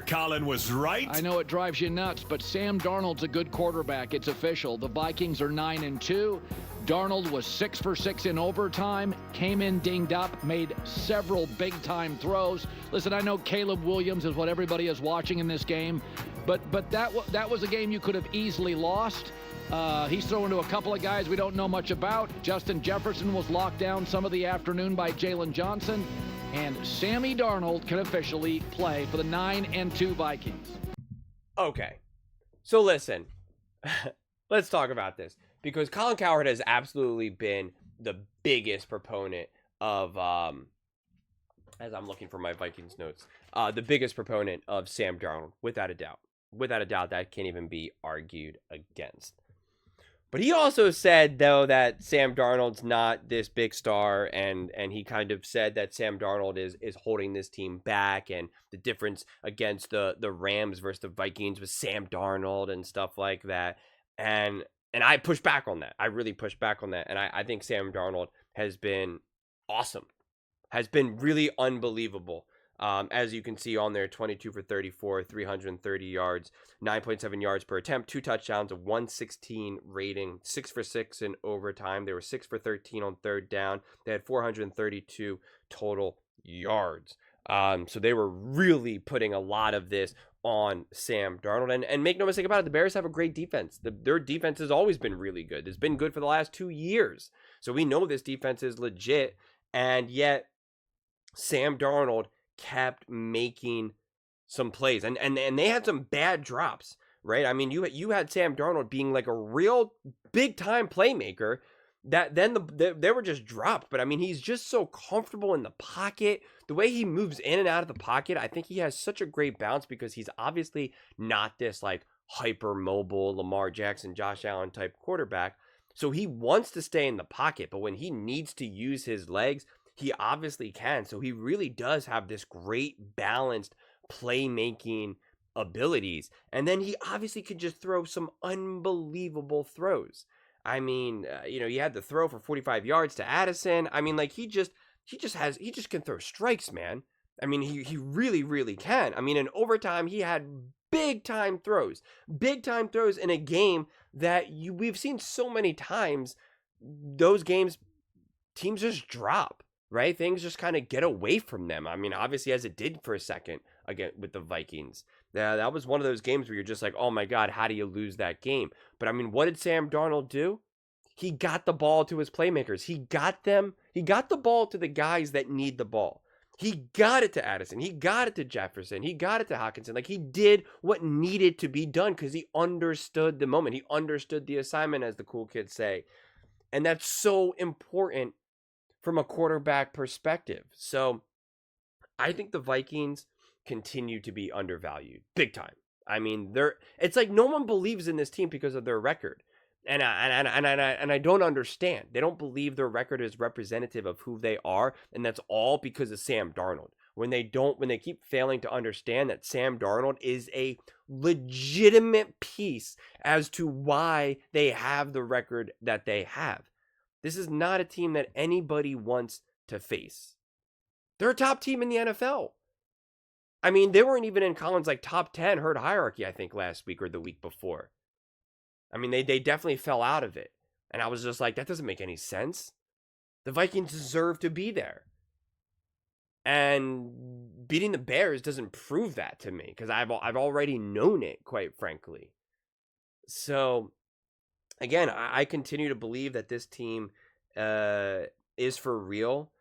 Colin was right. I know it drives you nuts, but Sam Darnold's a good quarterback. It's official. The Vikings are 9-2. Darnold was 6 for 6 in overtime, came in dinged up, made several big-time throws. Listen, I know Caleb Williams is what everybody is watching in this game, but that was a game you could have easily lost. He's throwing to a couple of guys we don't know much about. Justin Jefferson was locked down some of the afternoon by Jalen Johnson. And Sammy Darnold can officially play for the 9-2 Vikings. Okay, so listen, let's talk about this, because Colin Cowherd has absolutely been the biggest proponent of, as I'm looking for my Vikings notes, the biggest proponent of Sam Darnold, without a doubt. Without a doubt, that can't even be argued against. But he also said, though, that Sam Darnold's not this big star, and he kind of said that Sam Darnold is holding this team back, and the difference against the Rams versus the Vikings was Sam Darnold and stuff like that. And I pushed back on that. I really pushed back on that. And I think Sam Darnold has been awesome, has been really unbelievable. As you can see on there, 22 for 34, 330 yards, 9.7 yards per attempt, 2 touchdowns, a 116 rating, 6 for 6 in overtime. They were 6 for 13 on third down. They had 432 total yards. So they were really putting a lot of this on Sam Darnold. And make no mistake about it, the Bears have a great defense. Their defense has always been really good. It's been good for the last 2 years. So we know this defense is legit. And yet, Sam Darnold kept making some plays, and they had some bad drops, right? I mean, you had Sam Darnold being like a real big time playmaker that then they were just dropped. But I mean, he's just so comfortable in the pocket. The way he moves in and out of the pocket, I think he has such a great bounce, because he's obviously not this like hyper mobile Lamar Jackson, Josh Allen type quarterback. So he wants to stay in the pocket, but when he needs to use his legs, he obviously can. So he really does have this great balanced playmaking abilities. And then he obviously could just throw some unbelievable throws. I mean, he had the throw for 45 yards to Addison. I mean, like he just can throw strikes, man. I mean, he really, really can. I mean, in overtime, he had big time throws in a game that we've seen so many times. Those games, teams just drop. Right? Things just kind of get away from them. I mean, obviously, as it did for a second again with the Vikings. That was one of those games where you're just like, oh my God, how do you lose that game? But I mean, what did Sam Darnold do? He got the ball to his playmakers. He got the ball to the guys that need the ball. He got it to Addison. He got it to Jefferson. He got it to Hockenson. Like, he did what needed to be done because he understood the moment. He understood the assignment, as the cool kids say. And that's so important from a quarterback perspective. So I think the Vikings continue to be undervalued big time. I mean, it's like no one believes in this team because of their record. And I don't understand. They don't believe their record is representative of who they are, and that's all because of Sam Darnold. When they keep failing to understand that Sam Darnold is a legitimate piece as to why they have the record that they have. This is not a team that anybody wants to face. They're a top team in the NFL. I mean, they weren't even in Colin's like top 10 herd hierarchy, I think, last week or the week before. I mean, they definitely fell out of it. And I was just like, that doesn't make any sense. The Vikings deserve to be there. And beating the Bears doesn't prove that to me, because I've already known it, quite frankly. So again, I continue to believe that this team is for real.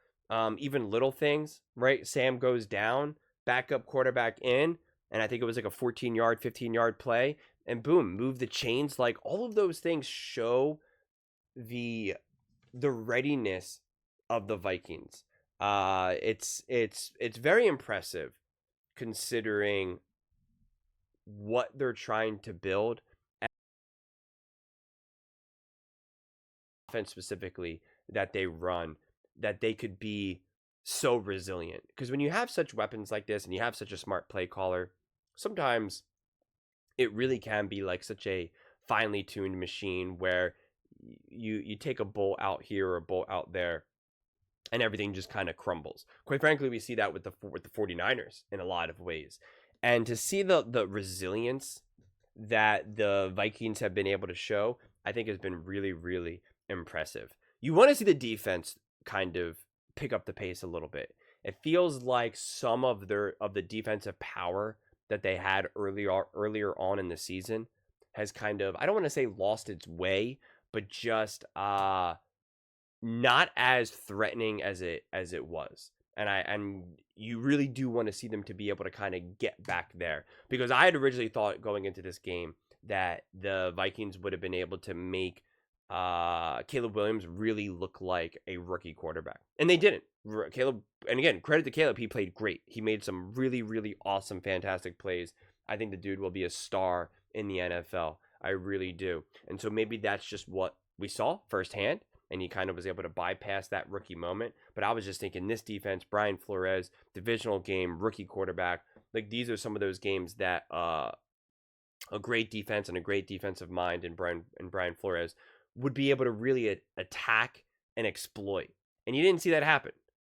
Even little things, right? Sam goes down, backup quarterback in, and I think it was like a 14-yard, 15-yard play, and boom, move the chains. Like, all of those things show the readiness of the Vikings. It's very impressive considering what they're trying to build. Offense specifically that they run, that they could be so resilient. Because when you have such weapons like this and you have such a smart play caller, sometimes it really can be like such a finely tuned machine where you take a bolt out here or a bolt out there and everything just kind of crumbles. Quite frankly, we see that with the 49ers in a lot of ways. And to see the resilience that the Vikings have been able to show, I think has been really, really impressive. You want to see the defense kind of pick up the pace a little bit. It feels like some of the defensive power that they had earlier on in the season has kind of, I don't want to say lost its way, but just not as threatening as it was. And you really do want to see them to be able to kind of get back there, because I had originally thought going into this game that the Vikings would have been able to make Caleb Williams really look like a rookie quarterback, and they didn't. Caleb, and again, credit to Caleb, he played great. He made some really, really awesome, fantastic plays. I think the dude will be a star in the NFL. I really do. And so maybe that's just what we saw firsthand, and he kind of was able to bypass that rookie moment. But I was just thinking, this defense, Brian Flores, divisional game, rookie quarterback, like these are some of those games that a great defense and a great defensive mind in Brian Flores would be able to really attack and exploit. And you didn't see that happen.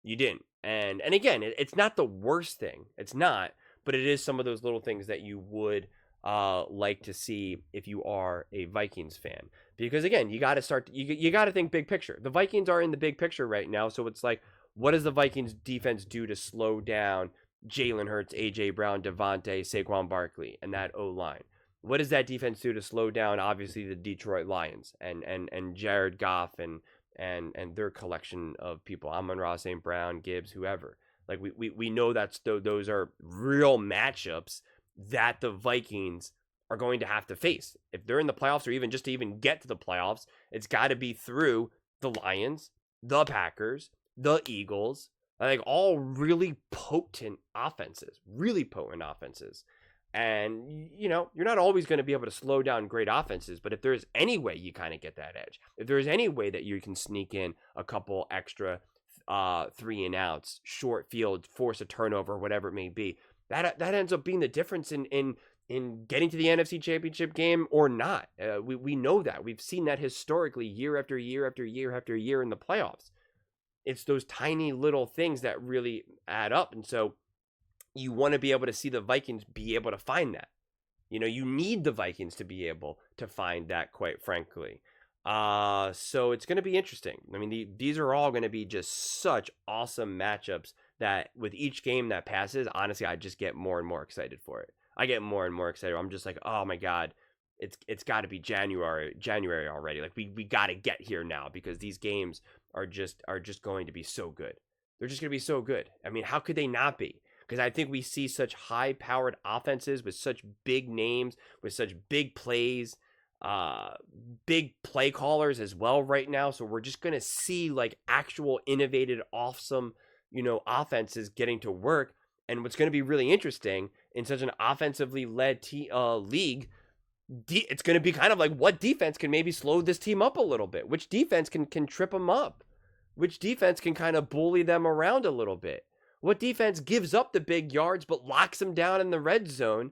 You didn't. And again, it's not the worst thing. It's not, but it is some of those little things that you would like to see if you are a Vikings fan. Because again, you got to start, you got to think big picture. The Vikings are in the big picture right now. So it's like, what does the Vikings defense do to slow down Jalen Hurts, A.J. Brown, Devontae, Saquon Barkley, and that O-line? What does that defense do to slow down, obviously, the Detroit Lions and Jared Goff and their collection of people, Amon-Ra St. Brown, Gibbs, whoever. Like we know those are real matchups that the Vikings are going to have to face. If they're in the playoffs, or even just to even get to the playoffs, it's got to be through the Lions, the Packers, the Eagles, like all really potent offenses. And, you know, you're not always going to be able to slow down great offenses, but if there's any way you kind of get that edge, if there's any way that you can sneak in a couple extra 3 and outs, short field, force a turnover, whatever it may be, that ends up being the difference in getting to the NFC Championship game or not. We know that. We've seen that historically year after year after year after year in the playoffs. It's those tiny little things that really add up. And so you want to be able to see the Vikings be able to find that. You know, you need the Vikings to be able to find that, quite frankly. So it's going to be interesting. I mean, these are all going to be just such awesome matchups that with each game that passes, honestly, I just get more and more excited for it. I get more and more excited. I'm just like, oh my God, it's got to be January already. Like we got to get here now, because these games are just going to be so good. They're just going to be so good. I mean, how could they not be? Because I think we see such high-powered offenses with such big names, with such big plays, big play callers as well right now. So we're just going to see like actual innovative, awesome, you know, offenses getting to work. And what's going to be really interesting in such an offensively led league, it's going to be kind of like, what defense can maybe slow this team up a little bit? Which defense can trip them up? Which defense can kind of bully them around a little bit? What defense gives up the big yards but locks them down in the red zone,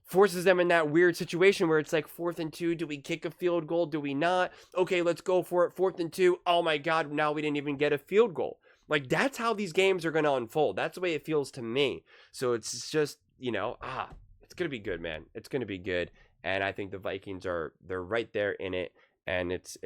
forces them in that weird situation where it's like 4th and 2, do we kick a field goal, do we not? Okay, let's go for it, 4th and 2, oh my God, now we didn't even get a field goal. Like, that's how these games are going to unfold. That's the way it feels to me. So it's just, you know, it's going to be good, man. It's going to be good. And I think the Vikings they're right there in it. And it's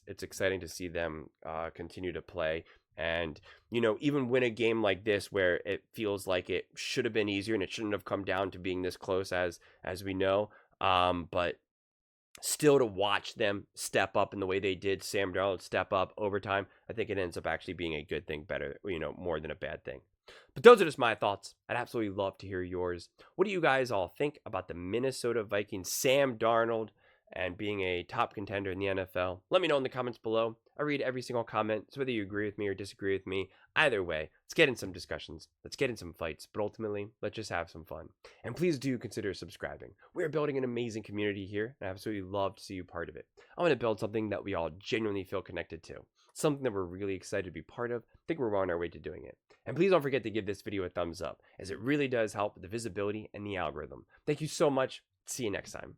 exciting to see them continue to play. And, you know, even win a game like this where it feels like it should have been easier and it shouldn't have come down to being this close as we know. But still to watch them step up in the way they did, Sam Darnold step up overtime, I think it ends up actually being a good thing, better, you know, more than a bad thing. But those are just my thoughts. I'd absolutely love to hear yours. What do you guys all think about the Minnesota Vikings, Sam Darnold, and being a top contender in the NFL? Let me know in the comments below. I read every single comment, so whether you agree with me or disagree with me, either way, let's get in some discussions. Let's get in some fights, but ultimately, let's just have some fun. And please do consider subscribing. We are building an amazing community here, and I absolutely love to see you part of it. I want to build something that we all genuinely feel connected to, something that we're really excited to be part of. I think we're on our way to doing it. And please don't forget to give this video a thumbs up, as it really does help with the visibility and the algorithm. Thank you so much. See you next time.